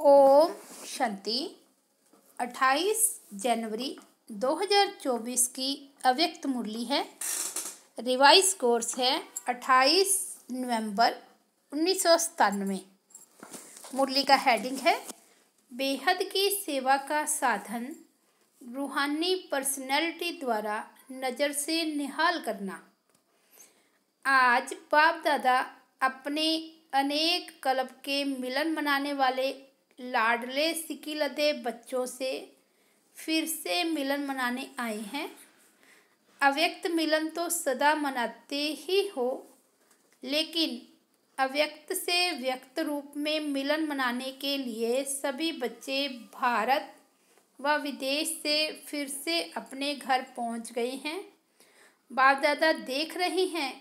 ओम शांति। 28 जनवरी 2024 की अव्यक्त मुरली है। रिवाइज कोर्स है 28 नवंबर 1997। मुरली का हेडिंग है बेहद की सेवा का साधन रूहानी पर्सनैलिटी द्वारा नज़र से निहाल करना। आज बाप दादा अपने अनेक कल्प के मिलन मनाने वाले लाडले सिकिलदे बच्चों से फिर से मिलन मनाने आए हैं। अव्यक्त मिलन तो सदा मनाते ही हो, लेकिन अव्यक्त से व्यक्त रूप में मिलन मनाने के लिए सभी बच्चे भारत व विदेश से फिर से अपने घर पहुंच गए हैं। बाप दादा देख रहे हैं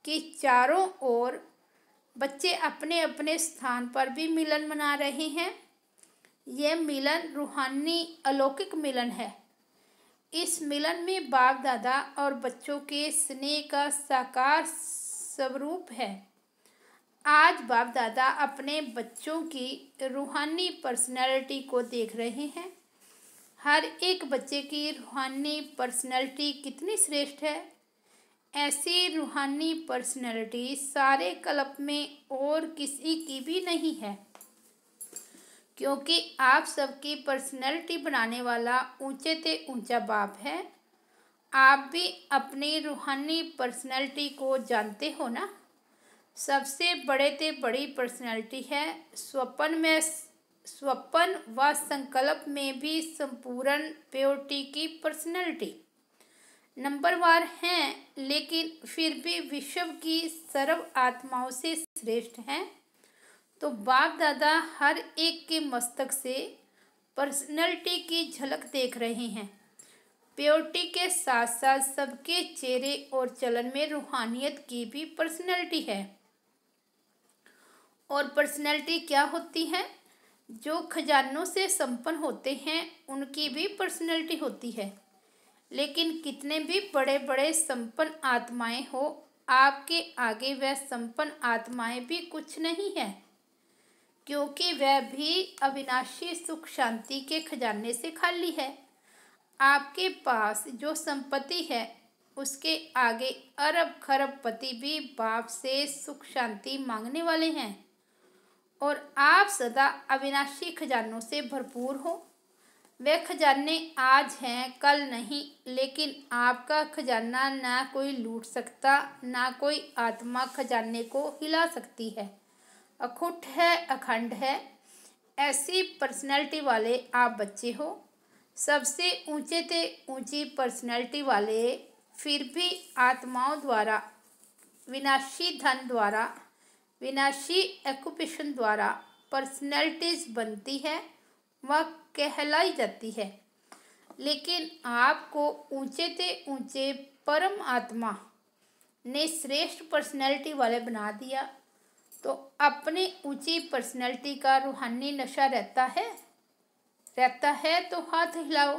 कि चारों ओर बच्चे अपने अपने स्थान पर भी मिलन मना रहे हैं। यह मिलन रूहानी अलौकिक मिलन है। इस मिलन में बाप दादा और बच्चों के स्नेह का साकार स्वरूप है। आज बाप दादा अपने बच्चों की रूहानी पर्सनैलिटी को देख रहे हैं। हर एक बच्चे की रूहानी पर्सनैलिटी कितनी श्रेष्ठ है। ऐसी रूहानी पर्सनैलिटी सारे कल्प में और किसी की भी नहीं है, क्योंकि आप सबकी पर्सनैलिटी बनाने वाला ऊंचे ते ऊंचा बाप है। आप भी अपनी रूहानी पर्सनैलिटी को जानते हो ना। सबसे बड़े ते बड़ी पर्सनैलिटी है स्वप्न व संकल्प में भी संपूर्ण प्योरिटी की पर्सनैलिटी। नंबरवार हैं, लेकिन फिर भी विश्व की सर्व आत्माओं से श्रेष्ठ हैं। तो बाप दादा हर एक के मस्तक से पर्सनैलिटी की झलक देख रहे हैं। प्योरिटी के साथ साथ सबके चेहरे और चलन में रूहानियत की भी पर्सनैलिटी है। और पर्सनैलिटी क्या होती है? जो खजानों से संपन्न होते हैं उनकी भी पर्सनैलिटी होती है। लेकिन कितने भी बड़े बड़े संपन्न आत्माएं हो, आपके आगे वह संपन्न आत्माएं भी कुछ नहीं है, क्योंकि वह भी अविनाशी सुख शांति के खजाने से खाली है। आपके पास जो संपत्ति है उसके आगे अरब खरब पति भी बाप से सुख शांति मांगने वाले हैं। और आप सदा अविनाशी खजानों से भरपूर हो। वे खजाने आज हैं, कल नहीं, लेकिन आपका खजाना ना कोई लूट सकता, ना कोई आत्मा खजाने को हिला सकती है। अखुट है, अखंड है। ऐसी पर्सनैलिटी वाले आप बच्चे हो। सबसे ऊंचे ते ऊंची पर्सनैलिटी वाले फिर भी आत्माओं द्वारा, विनाशी धन द्वारा, विनाशी एक्यूपेशन द्वारा पर्सनैलिटीज बनती है व कहलाई जाती है। लेकिन आपको ऊंचे ते ऊंचे परम आत्मा ने श्रेष्ठ पर्सनैलिटी वाले बना दिया। तो अपने ऊंची पर्सनैलिटी का रूहानी नशा रहता है तो हाथ हिलाओ।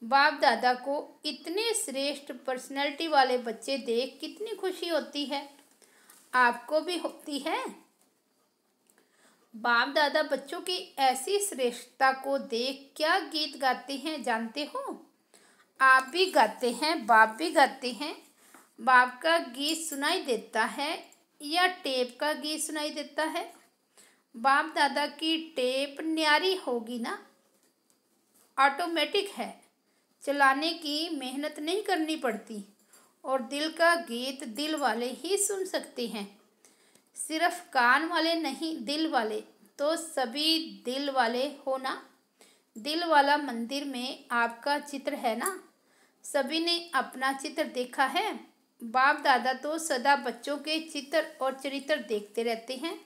बाप दादा को इतने श्रेष्ठ पर्सनैलिटी वाले बच्चे देख कितनी खुशी होती है। आपको भी होती है। बाप दादा बच्चों की ऐसी श्रेष्ठता को देख क्या गीत गाते हैं जानते हो? आप भी गाते हैं, बाप भी गाते हैं। बाप का गीत सुनाई देता है या टेप का गीत सुनाई देता है? बाप दादा की टेप न्यारी होगी ना, ऑटोमेटिक है, चलाने की मेहनत नहीं करनी पड़ती। और दिल का गीत दिल वाले ही सुन सकते हैं, सिर्फ कान वाले नहीं, दिल वाले। तो सभी दिल वाले हो ना। दिल वाला मंदिर में आपका चित्र है ना। सभी ने अपना चित्र देखा है। बाप दादा तो सदा बच्चों के चित्र और चरित्र देखते रहते हैं।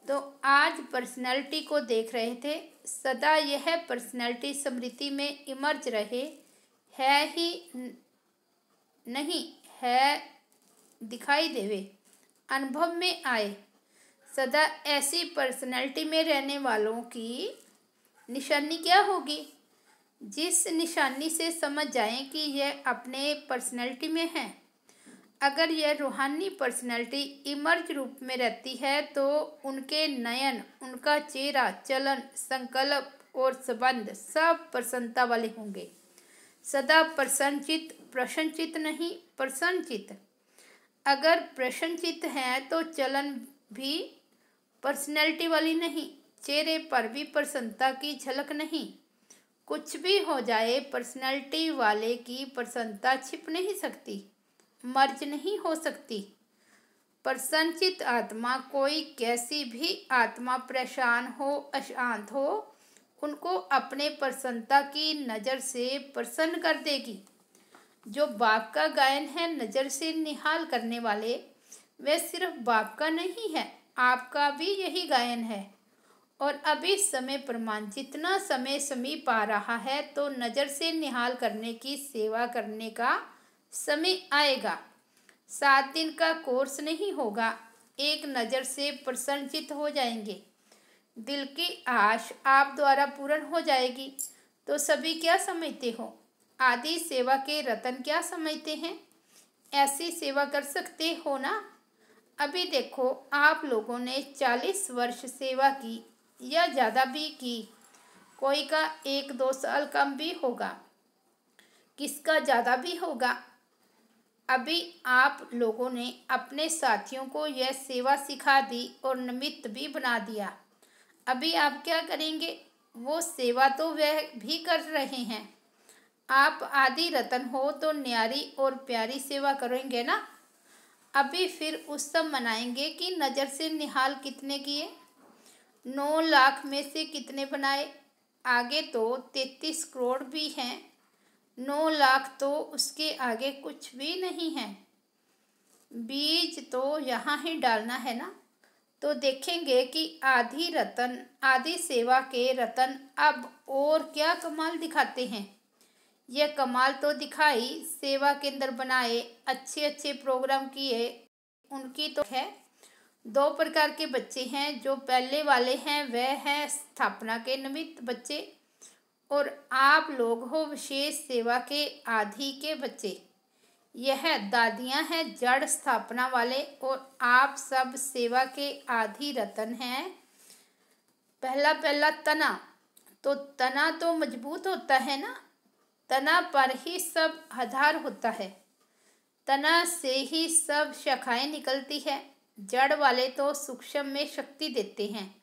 तो आज पर्सनैलिटी को देख रहे थे। सदा यह पर्सनैलिटी स्मृति में इमर्ज रहे, है ही नहीं है, दिखाई देवे, अनुभव में आए। सदा ऐसी पर्सनैलिटी में रहने वालों की निशानी क्या होगी? जिस निशानी से समझ जाएं कि यह अपने पर्सनैलिटी में है। अगर यह रूहानी पर्सनैलिटी इमर्ज रूप में रहती है तो उनके नयन, उनका चेहरा, चलन, संकल्प और संबंध सब प्रसन्नता वाले होंगे। सदा प्रसन्नचित, प्रसन्नचित नहीं, प्रसन्नचित। अगर प्रसन्नचित है तो चलन भी पर्सनैलिटी वाली नहीं, चेहरे पर भी प्रसन्नता की झलक नहीं। कुछ भी हो जाए, पर्सनैलिटी वाले की प्रसन्नता छिप नहीं सकती, मर्ज नहीं हो सकती। प्रसन्नचित आत्मा, कोई कैसी भी आत्मा परेशान हो, अशांत हो, उनको अपने प्रसन्नता की नज़र से प्रसन्न कर देगी। जो बाप का गायन है नज़र से निहाल करने वाले, वह सिर्फ बाप का नहीं है, आपका भी यही गायन है। और अभी समय प्रमाण, जितना समय समीप आ रहा है तो नज़र से निहाल करने की सेवा करने का समय आएगा। 7 दिन का कोर्स नहीं होगा, एक नज़र से प्रसन्नचित हो जाएंगे। दिल की आश आप द्वारा पूर्ण हो जाएगी। तो सभी क्या समझते हो? आदि सेवा के रतन क्या समझते हैं? ऐसी सेवा कर सकते हो ना? अभी देखो, आप लोगों ने 40 वर्ष सेवा की या ज़्यादा भी की, कोई का 1-2 साल कम भी होगा, किसका ज़्यादा भी होगा। अभी आप लोगों ने अपने साथियों को यह सेवा सिखा दी और निमित्त भी बना दिया। अभी आप क्या करेंगे? वो सेवा तो वह भी कर रहे हैं। आप आदि रतन हो तो न्यारी और प्यारी सेवा करेंगे ना। अभी फिर उत्सव मनाएंगे कि नज़र से निहाल कितने किए, 9 लाख में से कितने बनाए। आगे तो 33 करोड़ भी हैं, 9 लाख तो उसके आगे कुछ भी नहीं है। बीज तो यहाँ ही डालना है ना। तो देखेंगे कि आदि रतन, आदि सेवा के रतन अब और क्या कमाल दिखाते हैं। यह कमाल तो दिखाई, सेवा केंद्र बनाए, अच्छे अच्छे प्रोग्राम किए, उनकी तो है। 2 प्रकार के बच्चे हैं। जो पहले वाले हैं वह हैं स्थापना के निमित्त बच्चे, और आप लोग हो विशेष सेवा के आदि के बच्चे। यह दादियाँ हैं जड़ स्थापना वाले, और आप सब सेवा के आदि रतन हैं। पहला तना, तो तना तो मजबूत होता है ना, तना पर ही सब आधार होता है, तना से ही सब शाखाएं निकलती है। जड़ वाले तो सूक्ष्म में शक्ति देते हैं,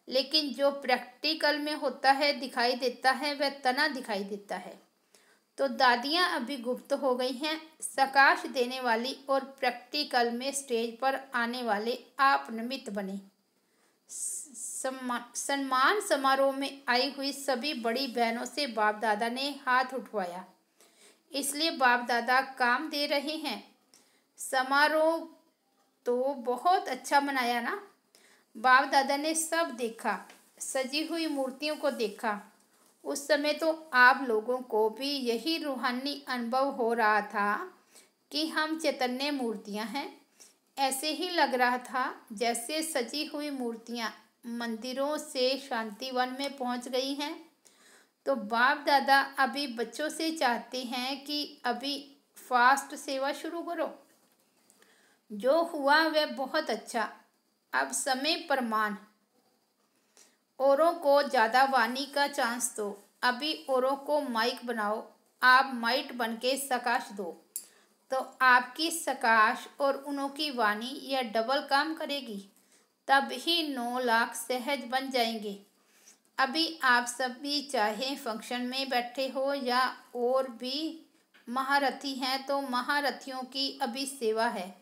लेकिन जो प्रैक्टिकल में होता है, दिखाई देता है, वह तना दिखाई देता है। तो दादियाँ अभी गुप्त हो गई हैं, सकाश देने वाली, और प्रैक्टिकल में स्टेज पर आने वाले आप निमित्त बने। सम्मान समारोह में आई हुई सभी बड़ी बहनों से बाप दादा ने हाथ उठवाया, इसलिए बाप दादा काम दे रहे हैं। समारोह तो बहुत अच्छा मनाया ना। बाप दादा ने सब देखा, सजी हुई मूर्तियों को देखा। उस समय तो आप लोगों को भी यही रूहानी अनुभव हो रहा था कि हम चैतन्य मूर्तियां हैं। ऐसे ही लग रहा था जैसे सजी हुई मूर्तियां मंदिरों से शांतिवन में पहुंच गई हैं। तो बाप दादा अभी बच्चों से चाहते हैं कि अभी फास्ट सेवा शुरू करो। जो हुआ वह बहुत अच्छा। अब समय प्रमाण, औरों को ज़्यादा वाणी का चांस दो। अभी औरों को माइक बनाओ, आप माइट बन के सकाश दो, तो आपकी सकाश और उनों की वाणी यह डबल काम करेगी, तब ही 9 लाख सहज बन जाएंगे। अभी आप सब भी चाहे फंक्शन में बैठे हो या और भी महारथी हैं, तो महारथियों की अभी सेवा है।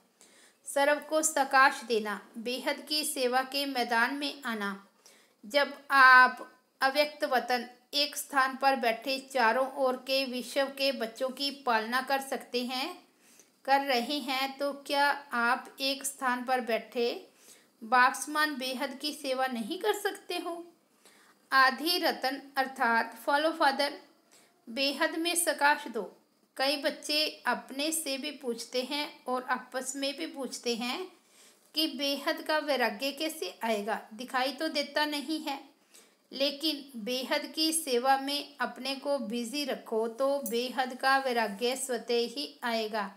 सर्व को सकाश देना, बेहद की सेवा के मैदान में आना। जब आप अव्यक्त वतन एक स्थान पर बैठे चारों ओर के विश्व के बच्चों की पालना कर सकते हैं, कर रहे हैं, तो क्या आप एक स्थान पर बैठे बाक्समान बेहद की सेवा नहीं कर सकते हो? आधि रतन अर्थात फॉलो फादर, बेहद में सकाश दो। कई बच्चे अपने से भी पूछते हैं और आपस में भी पूछते हैं कि बेहद का वैराग्य कैसे आएगा, दिखाई तो देता नहीं है। लेकिन बेहद की सेवा में अपने को बिजी रखो तो बेहद का वैराग्य स्वतः ही आएगा।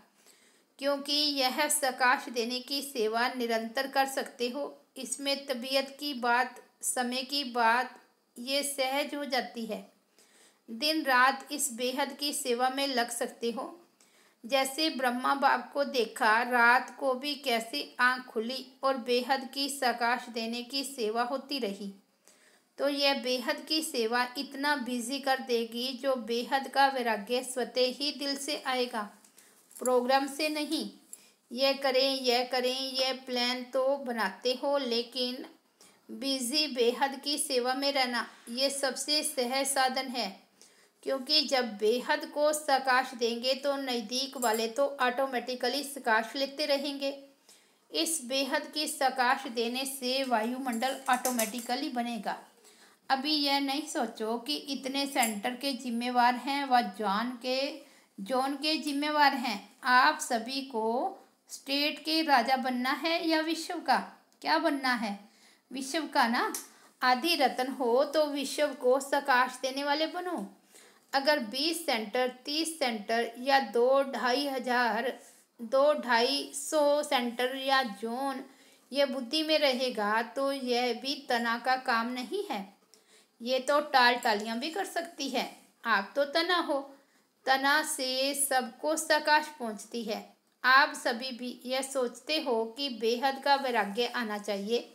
क्योंकि यह प्रकाश देने की सेवा निरंतर कर सकते हो। इसमें तबीयत की बात, समय की बात ये सहज हो जाती है। दिन रात इस बेहद की सेवा में लग सकते हो। जैसे ब्रह्मा बाप को देखा, रात को भी कैसे आँख खुली और बेहद की प्रकाश देने की सेवा होती रही। तो यह बेहद की सेवा इतना बिजी कर देगी जो बेहद का वैराग्य स्वतः ही दिल से आएगा, प्रोग्राम से नहीं। यह करें यह प्लान तो बनाते हो, लेकिन बिजी बेहद की सेवा में रहना ये सबसे सहज साधन है। क्योंकि जब बेहद को प्रकाश देंगे तो नज़दीक वाले तो ऑटोमेटिकली प्रकाश लेते रहेंगे। इस बेहद की प्रकाश देने से वायुमंडल ऑटोमेटिकली बनेगा। अभी यह नहीं सोचो कि इतने सेंटर के जिम्मेवार हैं व जोन के जिम्मेवार हैं। आप सभी को स्टेट के राजा बनना है या विश्व का? क्या बनना है? विश्व का ना। आदि रत्न हो तो विश्व को प्रकाश देने वाले बनो। अगर 20 सेंटर, 30 सेंटर या 2-250 सेंटर या जोन यह बुद्धि में रहेगा तो यह भी तना का काम नहीं है। ये तो टालियां भी कर सकती है। आप तो तना हो, तना से सबको प्रकाश पहुंचती है। आप सभी भी यह सोचते हो कि बेहद का वैराग्य आना चाहिए।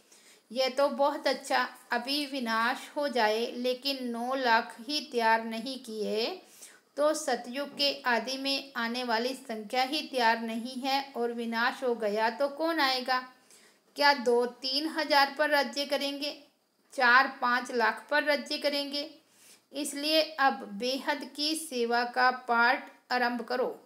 यह तो बहुत अच्छा, अभी विनाश हो जाए, लेकिन 9 लाख ही तैयार नहीं किए तो सतयुग के आदि में आने वाली संख्या ही तैयार नहीं है। और विनाश हो गया तो कौन आएगा? क्या 2-3 हजार पर राज्य करेंगे? 4-5 लाख पर राज्य करेंगे? इसलिए अब बेहद की सेवा का पाठ आरंभ करो।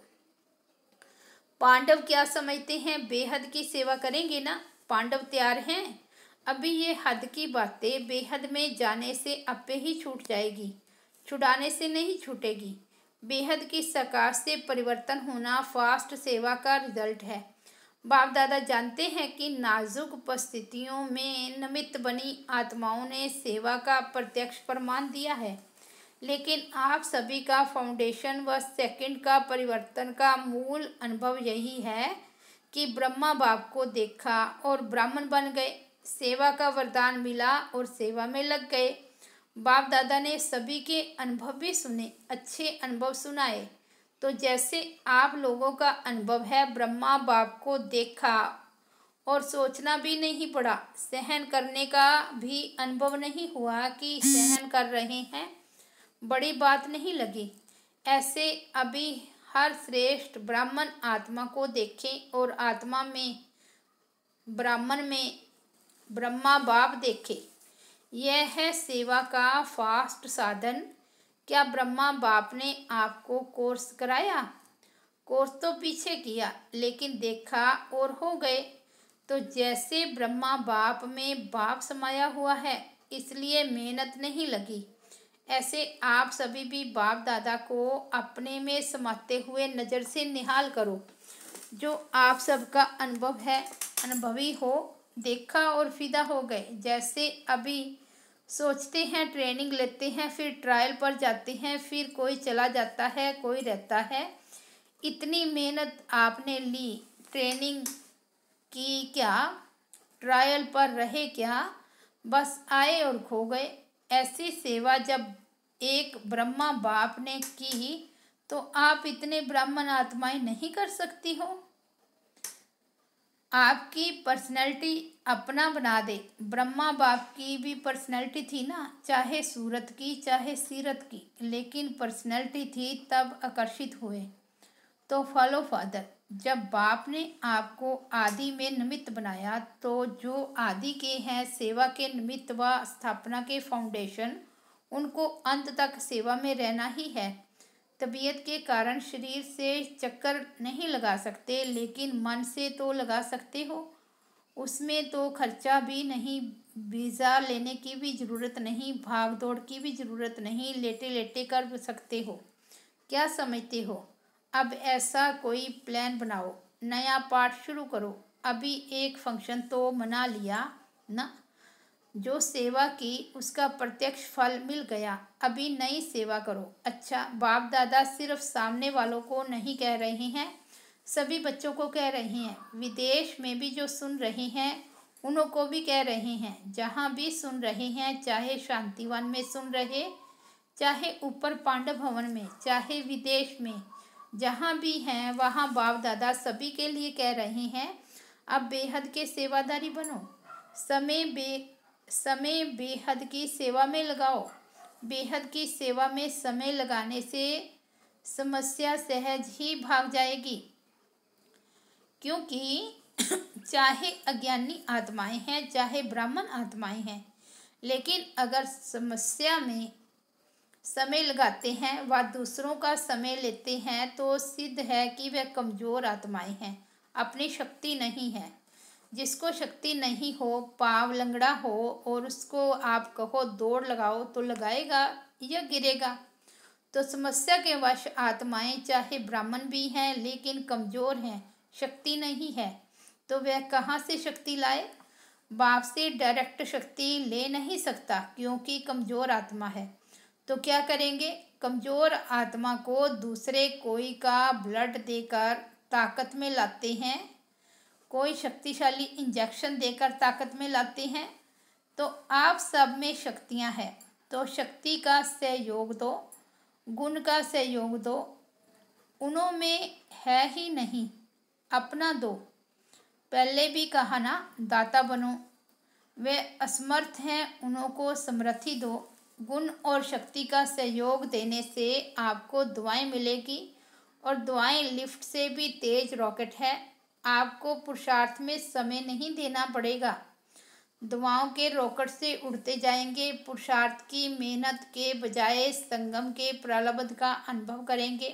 पांडव क्या समझते हैं? बेहद की सेवा करेंगे ना? पांडव तैयार हैं? अभी ये हद की बातें बेहद में जाने से आपे ही छूट जाएगी, छुड़ाने से नहीं छूटेगी। बेहद की प्रकाश से परिवर्तन होना फास्ट सेवा का रिजल्ट है। बाप दादा जानते हैं कि नाजुक परिस्थितियों में निमित्त बनी आत्माओं ने सेवा का प्रत्यक्ष प्रमाण दिया है। लेकिन आप सभी का फाउंडेशन व सेकंड का परिवर्तन का मूल अनुभव यही है कि ब्रह्मा बाप को देखा और ब्राह्मण बन गए, सेवा का वरदान मिला और सेवा में लग गए। बाप दादा ने सभी के अनुभव भी सुने, अच्छे अनुभव सुनाए। तो जैसे आप लोगों का अनुभव है, ब्रह्मा बाप को देखा और सोचना भी नहीं पड़ा, सहन करने का भी अनुभव नहीं हुआ कि सहन कर रहे हैं, बड़ी बात नहीं लगी। ऐसे अभी हर श्रेष्ठ ब्राह्मण आत्मा को देखें और आत्मा में ब्राह्मण में ब्रह्मा बाप देखे। यह है सेवा का फास्ट साधन। क्या ब्रह्मा बाप ने आपको कोर्स कराया? कोर्स तो पीछे किया, लेकिन देखा और हो गए। तो जैसे ब्रह्मा बाप में बाप समाया हुआ है, इसलिए मेहनत नहीं लगी। ऐसे आप सभी भी बाप दादा को अपने में समाते हुए नज़र से निहाल करो। जो आप सबका अनुभव है, अनुभवी हो, देखा और फिदा हो गए। जैसे अभी सोचते हैं, ट्रेनिंग लेते हैं, फिर ट्रायल पर जाते हैं, फिर कोई चला जाता है, कोई रहता है। इतनी मेहनत आपने ली, ट्रेनिंग की क्या, ट्रायल पर रहे क्या, बस आए और खो गए। ऐसी सेवा जब एक ब्रह्मा बाप ने की तो आप इतने ब्राह्मण आत्माएं नहीं कर सकती हो? आपकी पर्सनैलिटी अपना बना दे। ब्रह्मा बाप की भी पर्सनैलिटी थी ना, चाहे सूरत की चाहे सीरत की, लेकिन पर्सनैलिटी थी, तब आकर्षित हुए। तो फॉलो फादर, जब बाप ने आपको आदि में निमित्त बनाया तो जो आदि के हैं सेवा के निमित्त व स्थापना के फाउंडेशन, उनको अंत तक सेवा में रहना ही है। तबीयत के कारण शरीर से चक्कर नहीं लगा सकते, लेकिन मन से तो लगा सकते हो। उसमें तो खर्चा भी नहीं, वीज़ा लेने की भी ज़रूरत नहीं, भाग दौड़ की भी ज़रूरत नहीं, लेटे लेटे कर सकते हो। क्या समझते हो? अब ऐसा कोई प्लान बनाओ, नया पाठ शुरू करो। अभी एक फंक्शन तो मना लिया ना, जो सेवा की उसका प्रत्यक्ष फल मिल गया। अभी नई सेवा करो। अच्छा, बाप दादा सिर्फ सामने वालों को नहीं कह रहे हैं, सभी बच्चों को कह रही हैं, विदेश में भी जो सुन रहे हैं उन्हों को भी कह रहे हैं, जहाँ भी सुन रहे हैं, चाहे शांतिवन में सुन रहे, चाहे ऊपर पांडव भवन में, चाहे विदेश में, जहाँ भी हैं वहाँ बाप दादा सभी के लिए कह रहे हैं, अब बेहद के सेवादारी बनो। समय बेहद की सेवा में लगाओ। बेहद की सेवा में समय लगाने से समस्या सहज ही भाग जाएगी, क्योंकि चाहे अज्ञानी आत्माएं हैं, चाहे ब्राह्मण आत्माएं हैं, लेकिन अगर समस्या में समय लगाते हैं व दूसरों का समय लेते हैं तो सिद्ध है कि वह कमज़ोर आत्माएं हैं, अपनी शक्ति नहीं है। जिसको शक्ति नहीं हो, पाँव लंगड़ा हो और उसको आप कहो दौड़ लगाओ तो लगाएगा या गिरेगा। तो समस्या के वश आत्माएं चाहे ब्राह्मण भी हैं लेकिन कमज़ोर हैं, शक्ति नहीं है, तो वह कहाँ से शक्ति लाए? बाप से डायरेक्ट शक्ति ले नहीं सकता क्योंकि कमज़ोर आत्मा है। तो क्या करेंगे? कमज़ोर आत्मा को दूसरे कोई का ब्लड देकर ताकत में लाते हैं, कोई शक्तिशाली इंजेक्शन देकर ताकत में लाते हैं। तो आप सब में शक्तियां हैं, तो शक्ति का सहयोग दो, गुण का सहयोग दो। उन्हों में है ही नहीं, अपना दो। पहले भी कहा ना, दाता बनो। वे असमर्थ हैं, उन्हों को समृद्धि दो। गुण और शक्ति का सहयोग देने से आपको दुआएं मिलेगी, और दुआएं लिफ्ट से भी तेज रॉकेट है। आपको पुरुषार्थ में समय नहीं देना पड़ेगा, दुआओं के रॉकेट से उड़ते जाएंगे। पुरुषार्थ की मेहनत के बजाय संगम के प्रलब्ध का अनुभव करेंगे।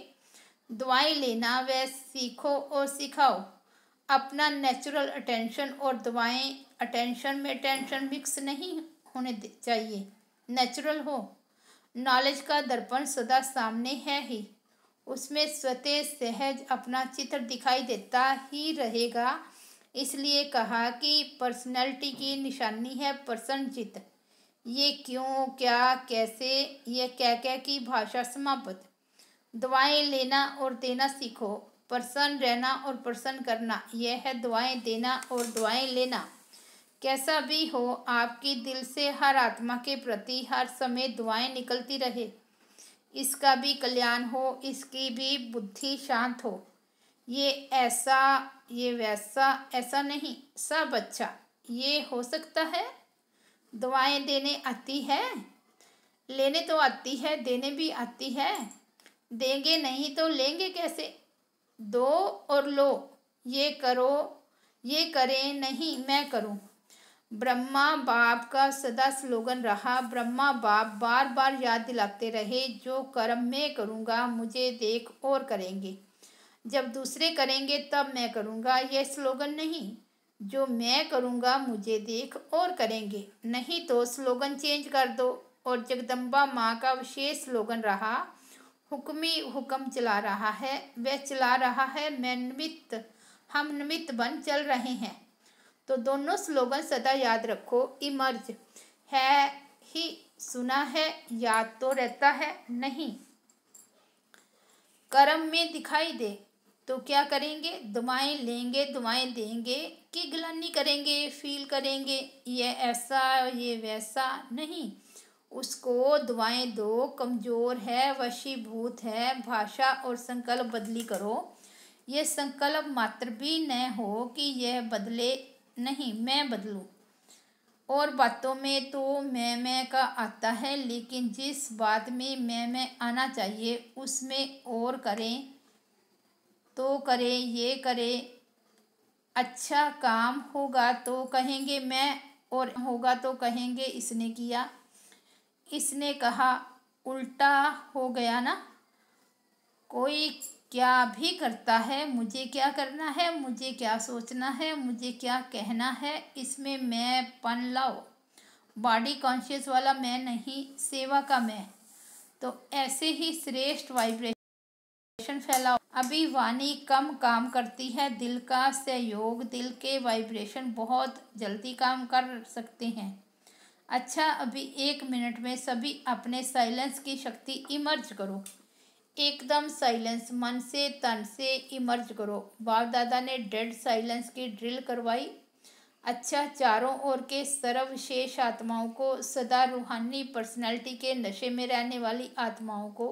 दुआएं लेना वह सीखो और सिखाओ। अपना नेचुरल अटेंशन और दुआएं अटेंशन में टेंशन मिक्स नहीं होने चाहिए, नेचुरल हो। नॉलेज का दर्पण सदा सामने है ही, उसमें स्वतः सहज अपना चित्र दिखाई देता ही रहेगा। इसलिए कहा कि पर्सनैलिटी की निशानी है प्रसन्न चित्त। ये क्यों, क्या, कैसे, ये क्या की भाषा समाप्त। दुआएं लेना और देना सीखो। प्रसन्न रहना और प्रसन्न करना, यह है दुआएं देना और दुआएं लेना। कैसा भी हो, आपकी दिल से हर आत्मा के प्रति हर समय दुआएं निकलती रहे। इसका भी कल्याण हो, इसकी भी बुद्धि शांत हो। ये ऐसा, ये वैसा, ऐसा नहीं, सब अच्छा। ये हो सकता है। दुआएं देने आती है, लेने तो आती है, देने भी आती है। देंगे नहीं तो लेंगे कैसे? दो और लो। ये करो, ये करें नहीं, मैं करूं। ब्रह्मा बाप का सदा स्लोगन रहा। ब्रह्मा बाप बार बार याद दिलाते रहे, जो कर्म मैं करूँगा मुझे देख और करेंगे। जब दूसरे करेंगे तब मैं करूँगा, यह स्लोगन नहीं। जो मैं करूँगा मुझे देख और करेंगे। नहीं तो स्लोगन चेंज कर दो। और जगदम्बा माँ का विशेष स्लोगन रहा, हुक्मी हुक्म चला रहा है, वह चला रहा है, मैं निमित्त, हम निमित्त बन चल रहे हैं। तो दोनों स्लोगन सदा याद रखो। इमर्ज है ही, सुना है, याद तो रहता है नहीं, कर्म में दिखाई दे। तो क्या करेंगे? दुआएं लेंगे, दुआएं देंगे कि गिलानी करेंगे, फील करेंगे ये ऐसा ये वैसा नहीं। उसको दुआएं दो। कमज़ोर है, वशीभूत है, भाषा और संकल्प बदली करो। ये संकल्प मात्र भी न हो कि यह बदले नहीं, मैं बदलूं। और बातों में तो मैं का आता है, लेकिन जिस बात में मैं आना चाहिए उसमें और करें तो करें, ये करें। अच्छा काम होगा तो कहेंगे मैं, और होगा तो कहेंगे इसने किया, इसने कहा। उल्टा हो गया ना। कोई क्या भी करता है, मुझे क्या करना है, मुझे क्या सोचना है, मुझे क्या कहना है, इसमें मैं पन लाओ। बॉडी कॉन्शियस वाला मैं नहीं, सेवा का मैं। तो ऐसे ही श्रेष्ठ वाइब्रेशन फैलाओ। अभी वाणी कम काम करती है, दिल का सहयोग, दिल के वाइब्रेशन बहुत जल्दी काम कर सकते हैं। अच्छा, अभी 1 मिनट में सभी अपने साइलेंस की शक्ति इमर्ज करो। एकदम साइलेंस, मन से तन से इमर्ज करो। बाप दादा ने डेड साइलेंस की ड्रिल करवाई। अच्छा, चारों ओर के सर्वविशेष आत्माओं को, सदा रूहानी पर्सनैलिटी के नशे में रहने वाली आत्माओं को,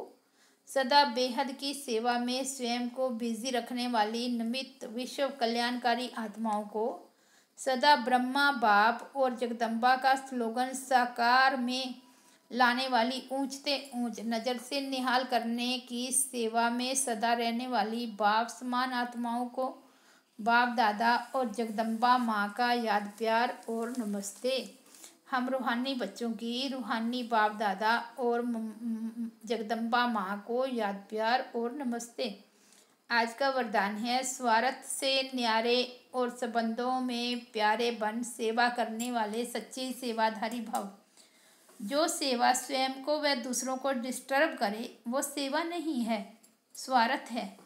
सदा बेहद की सेवा में स्वयं को बिजी रखने वाली निमित्त विश्व कल्याणकारी आत्माओं को, सदा ब्रह्मा बाप और जगदम्बा का स्लोगन साकार में लाने वाली ऊंचते ऊंच नज़र से निहाल करने की सेवा में सदा रहने वाली बाप समान आत्माओं को, बाप दादा और जगदम्बा माँ का याद प्यार और नमस्ते। हम रूहानी बच्चों की रूहानी बाप दादा और जगदम्बा माँ को याद प्यार और नमस्ते। आज का वरदान है, स्वार्थ से न्यारे और संबंधों में प्यारे बन सेवा करने वाले सच्चे सेवाधारी भाव। जो सेवा स्वयं को व दूसरों को डिस्टर्ब करे वो सेवा नहीं है, स्वार्थ है।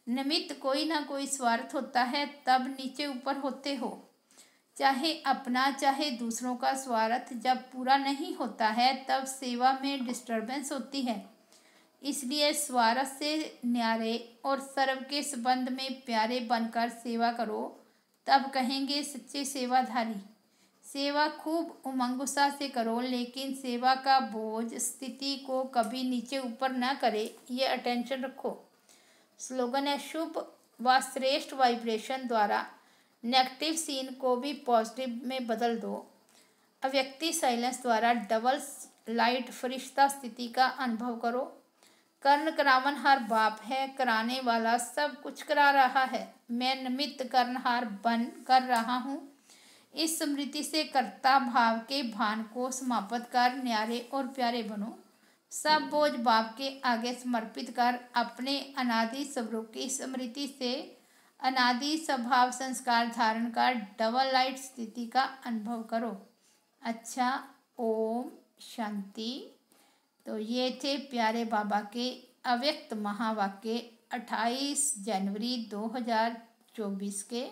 निमित्त कोई ना कोई स्वार्थ होता है, तब नीचे ऊपर होते हो। चाहे अपना चाहे दूसरों का स्वार्थ जब पूरा नहीं होता है तब सेवा में डिस्टर्बेंस होती है। इसलिए स्वार्थ से न्यारे और सर्व के संबंध में प्यारे बनकर सेवा करो, तब कहेंगे सच्चे सेवाधारी। सेवा खूब उमंगुसा से करो, लेकिन सेवा का बोझ स्थिति को कभी नीचे ऊपर न करे, ये अटेंशन रखो। स्लोगन है, शुभ व श्रेष्ठ वाइब्रेशन द्वारा नेगेटिव सीन को भी पॉजिटिव में बदल दो। अव्यक्ति साइलेंस द्वारा डबल लाइट फरिश्ता स्थिति का अनुभव करो। कर्ण करावनहार बाप है, कराने वाला सब कुछ करा रहा है। मैं निमित्त कर्णहार बन कर रहा हूँ। इस स्मृति से कर्ता भाव के भान को समाप्त कर न्यारे और प्यारे बनो। सब बोझ बाप के आगे समर्पित कर अपने अनादि स्वरूप की स्मृति से अनादि स्वभाव संस्कार धारण कर डबल लाइट स्थिति का अनुभव करो। अच्छा, ओम शांति। तो ये थे प्यारे बाबा के अव्यक्त महावाक्य 28 जनवरी 2024 के।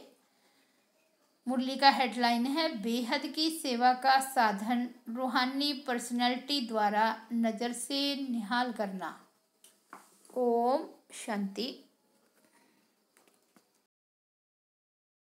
मुरली का हेडलाइन है, बेहद की सेवा का साधन रूहानी पर्सनैलिटी द्वारा नज़र से निहाल करना। ओम शांति।